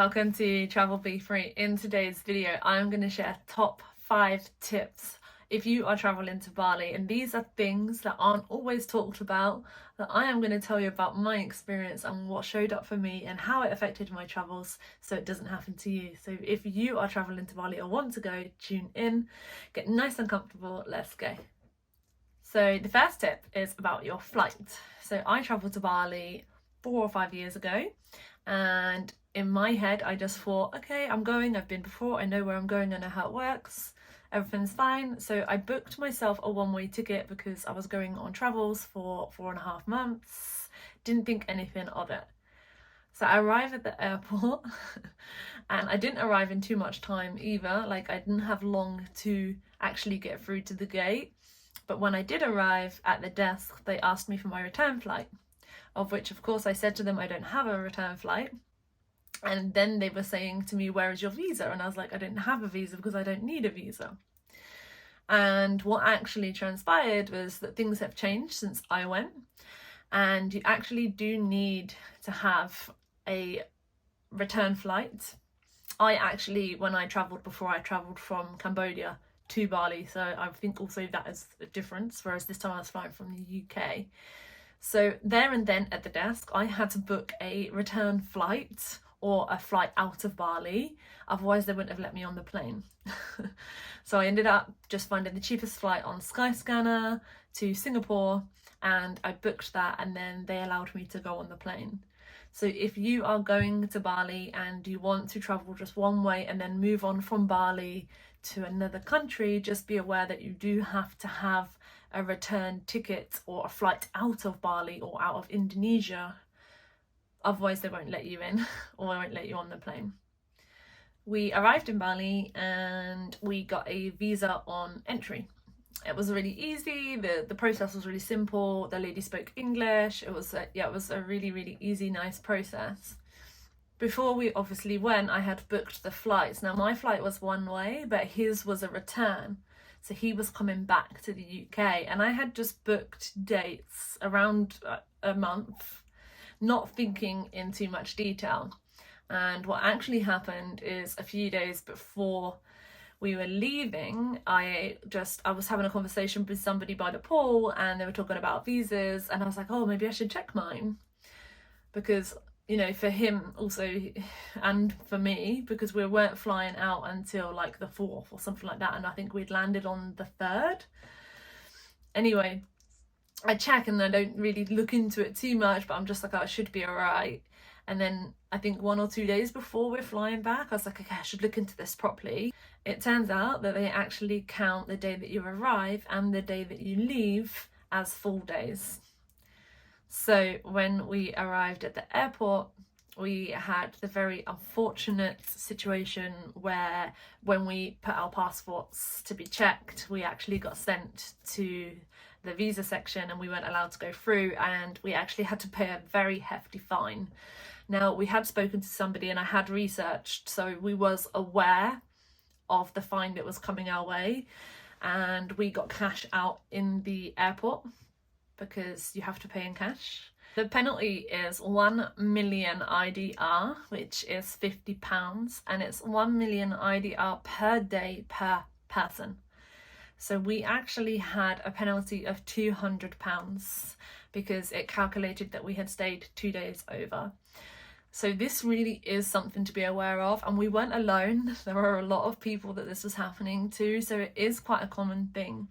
Welcome to Travel Be Free. In today's video, I'm going to share top 5 tips if you are traveling to Bali, and these are things that aren't always talked about, that I am going to tell you about my experience and what showed up for me and how it affected my travels so it doesn't happen to you. So if you are traveling to Bali or want to go, tune in, get nice and comfortable, let's go. So the first tip is about your flight. So I traveled to Bali 4 or 5 years ago, and in my head I just thought, okay, I'm going, I've been before, I know where I'm going, I know how it works, everything's fine. So I booked myself a one-way ticket because I was going on travels for 4.5 months, didn't think anything of it. So I arrived at the airport and I didn't arrive in too much time either, like I didn't have long to actually get through to the gate. But when I did arrive at the desk, they asked me for my return flight, of which of course I said to them I don't have a return flight. And then they were saying to me, where is your visa? And I was like, I don't have a visa because I don't need a visa. And what actually transpired was that things have changed since I went, and you actually do need to have a return flight. I actually, when I travelled before, I travelled from Cambodia to Bali, so I think also that is a difference, whereas this time I was flying from the UK. So there and then at the desk I had to book a return flight or a flight out of Bali, otherwise they wouldn't have let me on the plane. So I ended up just finding the cheapest flight on Skyscanner to Singapore, and I booked that, and then they allowed me to go on the plane. So if you are going to Bali and you want to travel just one way and then move on from Bali to another country, just be aware that you do have to have a return ticket or a flight out of Bali or out of Indonesia, otherwise they won't let you in or they won't let you on the plane. We arrived in Bali and we got a visa on entry. It was really easy, the process was really simple, the lady spoke English, it was a really easy, nice process. Before we obviously went, I had booked the flights. Now my flight was one way, but his was a return. So he was coming back to the UK, and I had just booked dates around a month, not thinking in too much detail. And what actually happened is a few days before we were leaving, I was having a conversation with somebody by the pool, and they were talking about visas, and I was like, oh, maybe I should check mine, because you know, for him also and for me, because we weren't flying out until like the 4th or something like that, and I think we'd landed on the 3rd. Anyway, I check and I don't really look into it too much, but I'm just like, oh, I should be alright. And then I think 1 or 2 days before we're flying back, I was like, okay, I should look into this properly. It turns out that they actually count the day that you arrive and the day that you leave as full days. So when we arrived at the airport, we had the very unfortunate situation where when we put our passports to be checked, we actually got sent to the visa section and we weren't allowed to go through, and we actually had to pay a very hefty fine. Now, we had spoken to somebody and I had researched, so we was aware of the fine that was coming our way, and we got cash out in the airport because you have to pay in cash. The penalty is 1 million IDR, which is £50, and it's 1 million IDR per day per person. So we actually had a penalty of £200 because it calculated that we had stayed 2 days over. So this really is something to be aware of, and we weren't alone. There are a lot of people that this was happening to, so it is quite a common thing.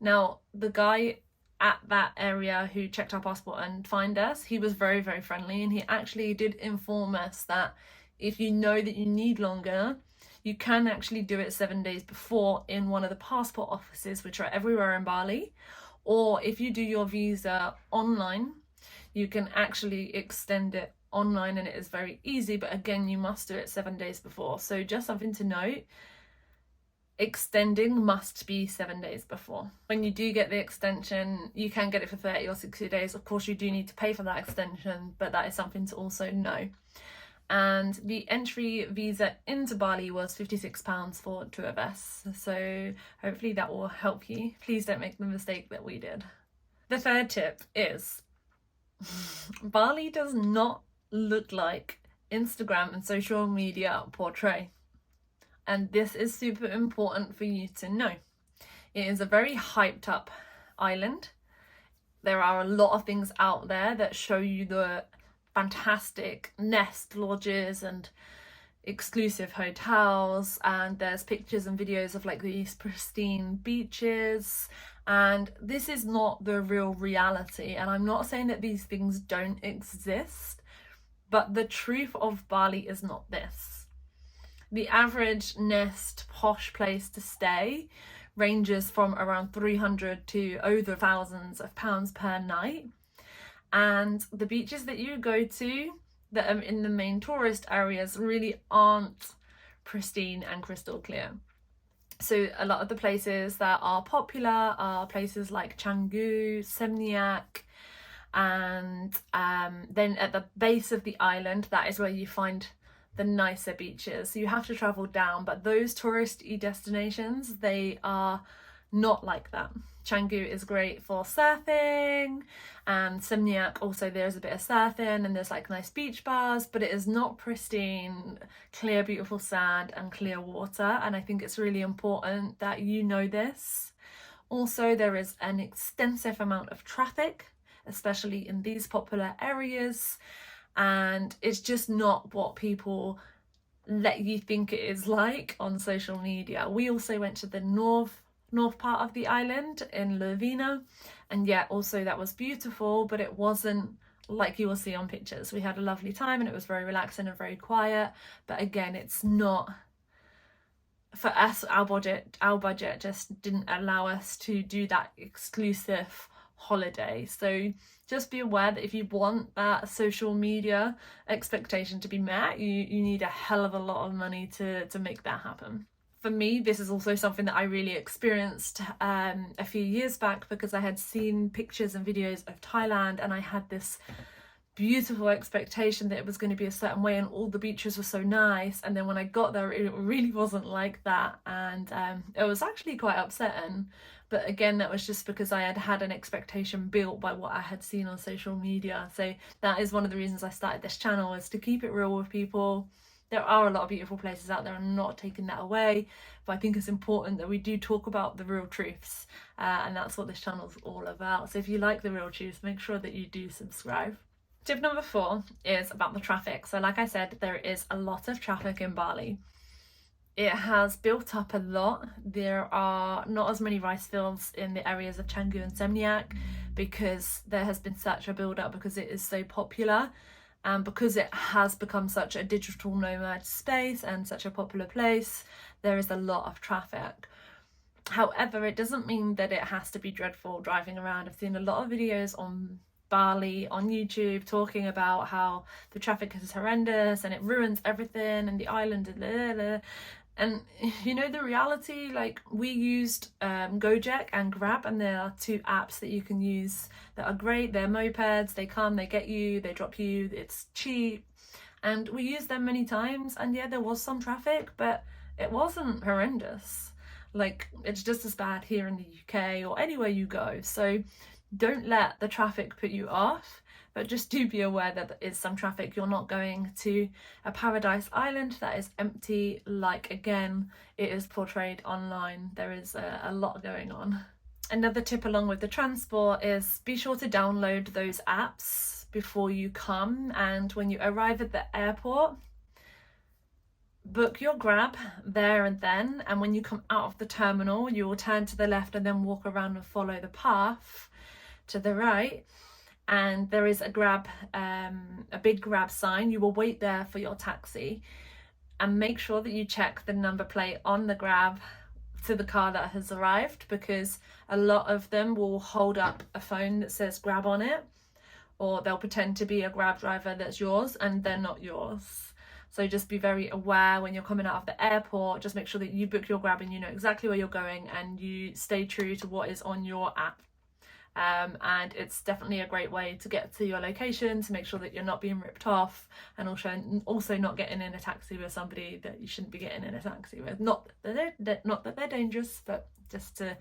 Now, the guy at that area who checked our passport and fined us, he was very friendly, and he actually did inform us that if you know that you need longer, you can actually do it 7 days before in one of the passport offices, which are everywhere in Bali. Or if you do your visa online, you can actually extend it online, and it is very easy, but again, you must do it 7 days before. So just something to note, extending must be 7 days before. When you do get the extension, you can get it for 30 or 60 days. Of course, you do need to pay for that extension, but that is something to also know. And the entry visa into Bali was £56 for 2 of us. So hopefully that will help you. Please don't make the mistake that we did. The third tip is Bali does not look like Instagram and social media portray. And this is super important for you to know. It is a very hyped up island. There are a lot of things out there that show you the fantastic nest lodges and exclusive hotels, and there's pictures and videos of like these pristine beaches, and this is not the real reality. And I'm not saying that these things don't exist, but the truth of Bali is not this. The average nest posh place to stay ranges from around 300 to over thousands of pounds per night, and the beaches that you go to that are in the main tourist areas really aren't pristine and crystal clear. So a lot of the places that are popular are places like Canggu, Seminyak, and then at the base of the island, that is where you find the nicer beaches. So you have to travel down, but those touristy destinations, they are not like that. Canggu is great for surfing, and Seminyak also, there's a bit of surfing and there's like nice beach bars, but it is not pristine, clear, beautiful sand and clear water. And I think it's really important that you know this. Also, there is an extensive amount of traffic, especially in these popular areas, and it's just not what people let you think it is like on social media. We also went to the north part of the island in Lovina, and yeah, also that was beautiful, but it wasn't like you will see on pictures. We had a lovely time and it was very relaxing and very quiet, but again, it's not for us. Our budget just didn't allow us to do that exclusive holiday. So just be aware that if you want that social media expectation to be met, you need a hell of a lot of money to make that happen. For me, this is also something that I really experienced a few years back, because I had seen pictures and videos of Thailand and I had this beautiful expectation that it was going to be a certain way and all the beaches were so nice, and then when I got there it really wasn't like that, and it was actually quite upsetting. But again, that was just because I had an expectation built by what I had seen on social media. So that is one of the reasons I started this channel, is to keep it real with people. There are a lot of beautiful places out there, I'm not taking that away, but I think it's important that we do talk about the real truths, and that's what this channel is all about. So if you like the real truths, make sure that you do subscribe. Tip number 4 is about the traffic. So like I said, there is a lot of traffic in Bali. It has built up a lot. There are not as many rice fields in the areas of Canggu and Seminyak, because there has been such a build up, because it is so popular. And because it has become such a digital nomad space and such a popular place, there is a lot of traffic. However, it doesn't mean that it has to be dreadful driving around. I've seen a lot of videos on Bali on YouTube talking about how the traffic is horrendous and it ruins everything and the island, and you know the reality, like we used Gojek and Grab, and there are 2 apps that you can use that are great. They're mopeds, they come, they get you, they drop you, it's cheap, and we used them many times, and yeah, there was some traffic, but it wasn't horrendous. Like, it's just as bad here in the UK or anywhere you go. So don't let the traffic put you off, but just do be aware that there is some traffic. You're not going to a paradise island that is empty, like again it is portrayed online. There is a lot going on. Another tip along with the transport is be sure to download those apps before you come, and when you arrive at the airport, book your Grab there and then, and when you come out of the terminal you will turn to the left and then walk around and follow the path to the right, and there is a Grab, a big Grab sign. You will wait there for your taxi, and make sure that you check the number plate on the Grab to the car that has arrived, because a lot of them will hold up a phone that says Grab on it, or they'll pretend to be a Grab driver that's yours and they're not yours. So just be very aware when you're coming out of the airport. Just make sure that you book your Grab and you know exactly where you're going, and you stay true to what is on your app. And it's definitely a great way to get to your location, to make sure that you're not being ripped off, and also not getting in a taxi with somebody that you shouldn't be getting in a taxi with. Not that they're dangerous, but just to,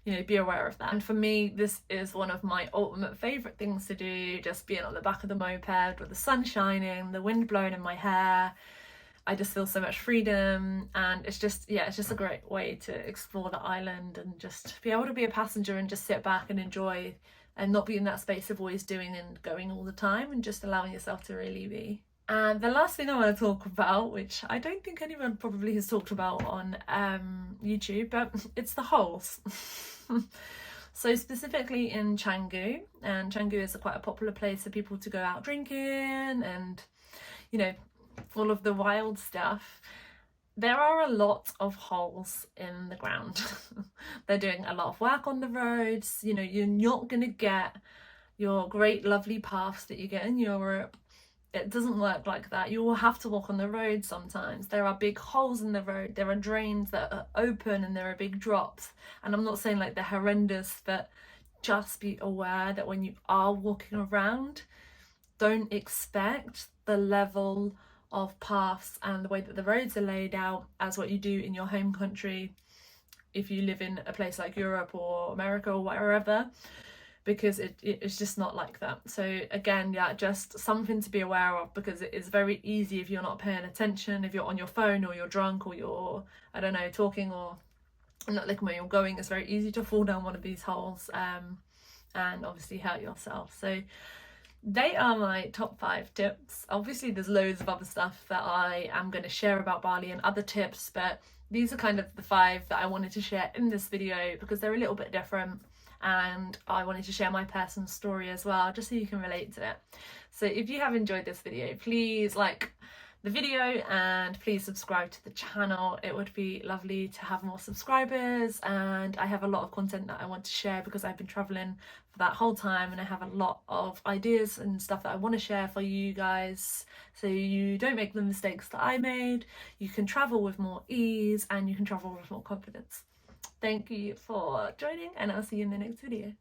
you know, be aware of that. And for me, this is one of my ultimate favorite things to do, just being on the back of the moped with the sun shining, the wind blowing in my hair. I just feel so much freedom, and it's just, yeah, it's just a great way to explore the island and just be able to be a passenger and just sit back and enjoy, and not be in that space of always doing and going all the time, and just allowing yourself to really be. And the last thing I want to talk about, which I don't think anyone probably has talked about on YouTube, but it's the holes. So specifically in Canggu, and Canggu is quite a popular place for people to go out drinking and, you know, all of the wild stuff. There are a lot of holes in the ground. They're doing a lot of work on the roads. You know, you're not going to get your great lovely paths that you get in Europe. It doesn't work like that. You will have to walk on the road sometimes. There are big holes in the road. There are drains that are open and there are big drops. And I'm not saying like they're horrendous, but just be aware that when you are walking around, don't expect the level of paths and the way that the roads are laid out as what you do in your home country if you live in a place like Europe or America or wherever, because it's just not like that. So again, yeah, just something to be aware of, because it is very easy if you're not paying attention, if you're on your phone or you're drunk or you're, I don't know, talking or not looking where you're going, it's very easy to fall down one of these holes and obviously hurt yourself. So they are my top 5 tips. Obviously there's loads of other stuff that I am going to share about Bali and other tips, but these are kind of the 5 that I wanted to share in this video because they're a little bit different, and I wanted to share my personal story as well, just so you can relate to it. So if you have enjoyed this video, please like the video and please subscribe to the channel. It would be lovely to have more subscribers, and I have a lot of content that I want to share because I've been traveling for that whole time, and I have a lot of ideas and stuff that I want to share for you guys, so you don't make the mistakes that I made. You can travel with more ease and you can travel with more confidence. Thank you for joining, and I'll see you in the next video.